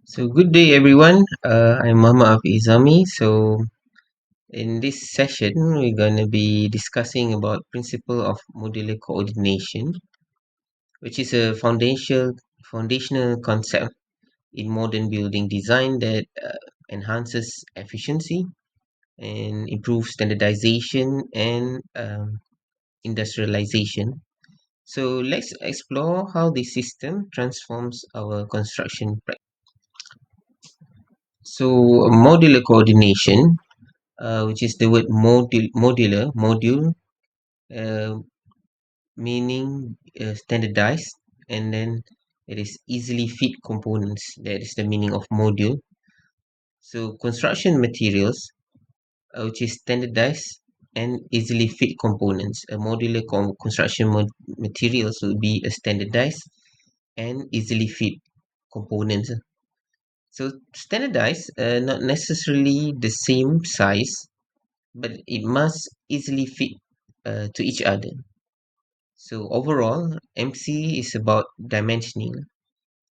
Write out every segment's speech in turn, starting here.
So good day everyone. I'm Muhammad Izami. So in this session, we're going to be discussing about principle of modular coordination, which is a foundational concept in modern building design that enhances efficiency and improves standardization and industrialization. So let's explore how this system transforms our construction practice. So modular coordination, which is the word module, uh, meaning standardized, and then it is easily fit components. That is the meaning of module. So construction materials, which is standardized and easily fit components. A modular construction materials will be a standardized and easily fit components. So standardized, not necessarily the same size, but it must easily fit to each other. So overall, MC is about dimensioning.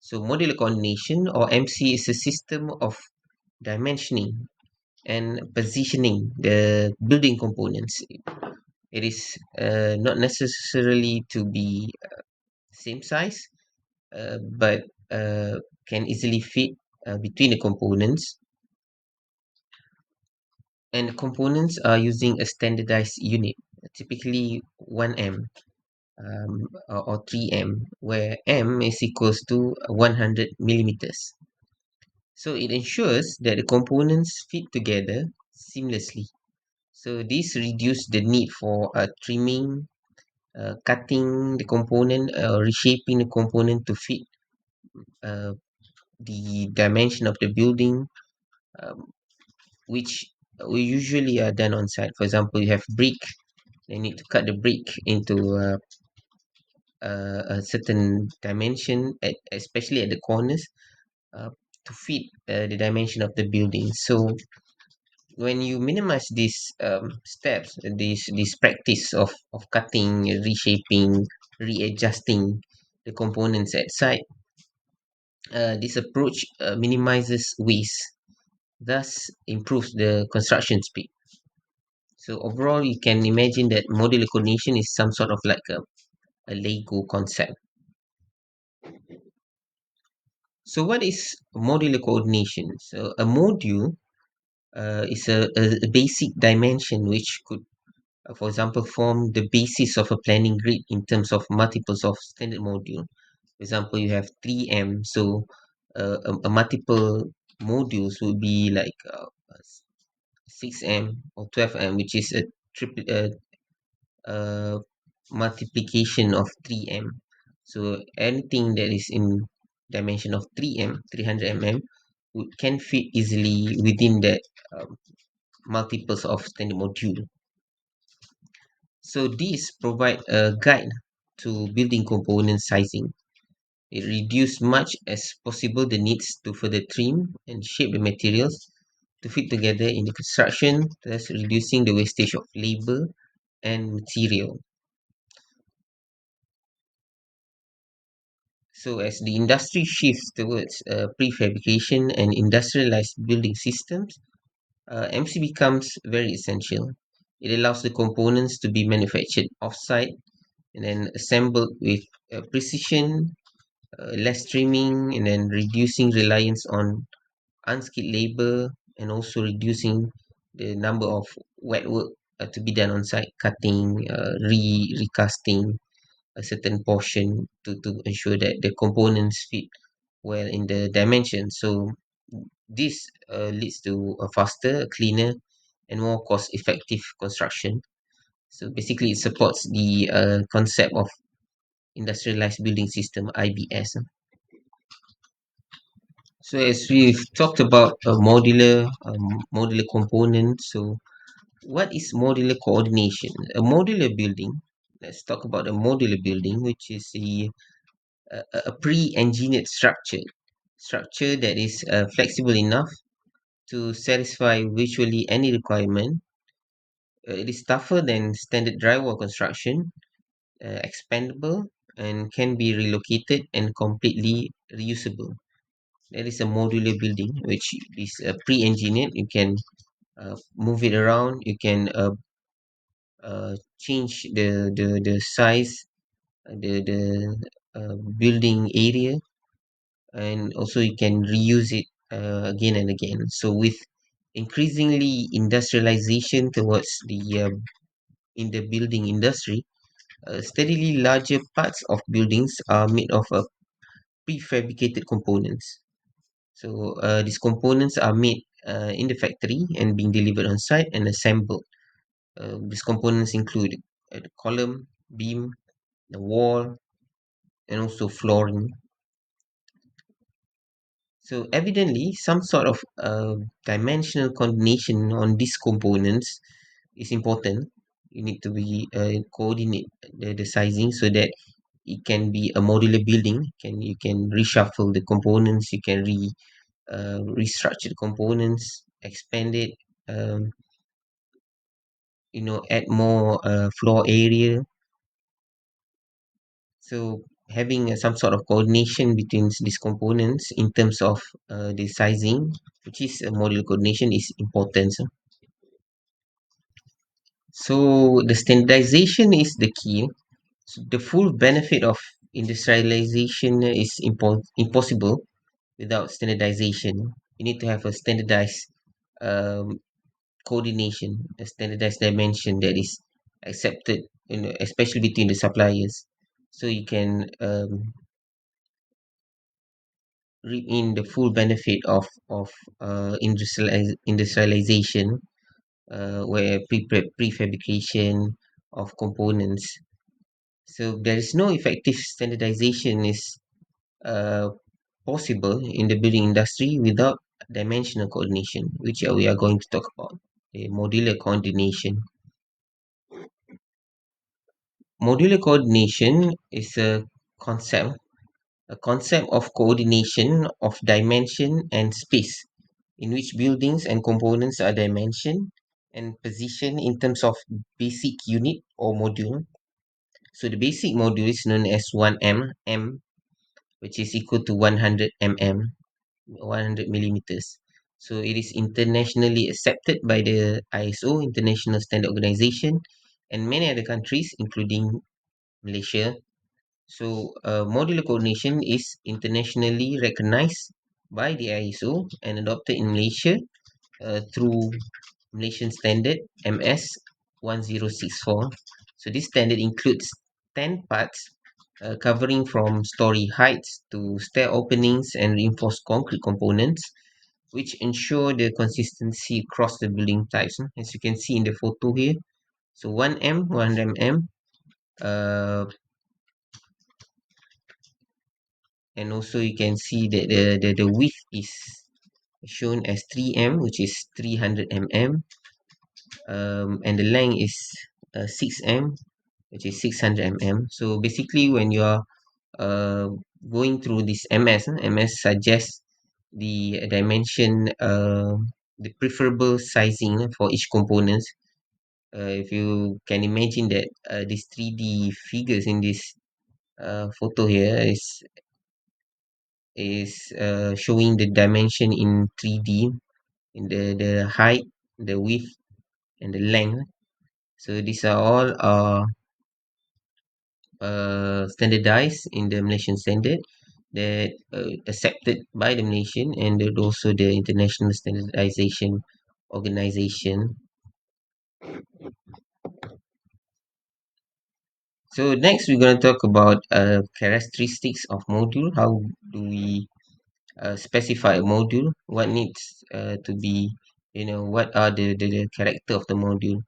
So modular coordination or MC is a system of dimensioning and positioning the building components. It is not necessarily to be same size, but can easily fit between the components. And the components are using a standardized unit, typically 1M or 3M, where M is equals to 100 millimeters. So it ensures that the components fit together seamlessly. So this reduces the need for trimming, cutting the component, reshaping the component to fit uh, the dimension of the building, um, which we usually are done on site. For example, you have brick, they need to cut the brick into a certain dimension, especially at the corners, uh, to fit the dimension of the building. So when you minimize these steps, this practice of cutting, reshaping, readjusting the components at site, this approach minimizes waste, thus improves the construction speed. So overall, you can imagine that modular coordination is some sort of like a Lego concept. So what is modular coordination? So a module is a basic dimension which could, for example, form the basis of a planning grid in terms of multiples of standard module. For example, you have 3M, so a multiple modules would be like 6M or 12M, which is a triple multiplication of 3M. So anything that is in dimension of 3M, 300 mm, can fit easily within that multiples of standard module. So these provide a guide to building component sizing. It reduces much as possible the needs to further trim and shape the materials to fit together in the construction, thus reducing the wastage of labor and material. So as the industry shifts towards prefabrication and industrialized building systems, MC becomes very essential. It allows the components to be manufactured off-site and then assembled with precision, less trimming, and then reducing reliance on unskilled labor, and also reducing the number of wet work to be done on site, cutting, recasting a certain portion to ensure that the components fit well in the dimension. So this leads to a faster, cleaner, and more cost-effective construction. So basically, it supports the concept of industrialized building system (IBS). So as we've talked about a modular component, so what is modular coordination? A modular building. Let's talk about a modular building, which is a pre-engineered structure that is flexible enough to satisfy virtually any requirement. It is tougher than standard drywall construction, expandable, and can be relocated and completely reusable. That is a modular building, which is pre-engineered. You can move it around. You can change the size, the building area, and also you can reuse it again and again. So with increasingly industrialization towards the in the building industry, steadily larger parts of buildings are made of prefabricated components. So these components are made in the factory and being delivered on site and assembled. These components include the column, beam, the wall, and also flooring. So evidently, some sort of dimensional coordination on these components is important. You need to be coordinate the sizing so that it can be a modular building. You can reshuffle the components. You can restructure the components, expand it. Um, add more floor area. So having some sort of coordination between these components in terms of the sizing, which is a modular coordination, is important. So the standardization is the key. So the full benefit of industrialization is impossible without standardization. You need to have a standardized um, coordination, a standardized dimension that is accepted, especially between the suppliers. So you can reap in the full benefit of industrialization, where prefabrication of components. So there is no effective standardization is uh, possible in the building industry without dimensional coordination, which we are going to talk about. A modular coordination. Modular coordination is a concept of coordination of dimension and space, in which buildings and components are dimensioned and positioned in terms of basic unit or module. So the basic module is known as 1 m, which is equal to 100 mm, 100 millimeters. So it is internationally accepted by the ISO, International Standard Organization, and many other countries, including Malaysia. So modular coordination is internationally recognized by the ISO and adopted in Malaysia through Malaysian standard MS 1064. So this standard includes 10 parts covering from story heights to stair openings and reinforced concrete components, which ensure the consistency across the building types. As you can see in the photo here, so 1 m, 100 mm, uh, and also you can see that the width is shown as 3 m, which is 300 mm, and the length is 6 m, which is 600 mm. So basically, when you are uh, going through this MS suggests the dimension, the preferable sizing for each component. If you can imagine that these 3D figures in this photo here is showing the dimension in 3D, in the height, the width, and the length. So these are all standardized in the Malaysian standard that accepted by the Malaysian and also the International Standardization Organization. So next we're going to talk about characteristics of module. How do we specify a module? What needs to be, what are the character of the module?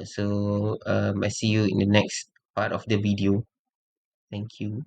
So I see you in the next part of the video. Thank you.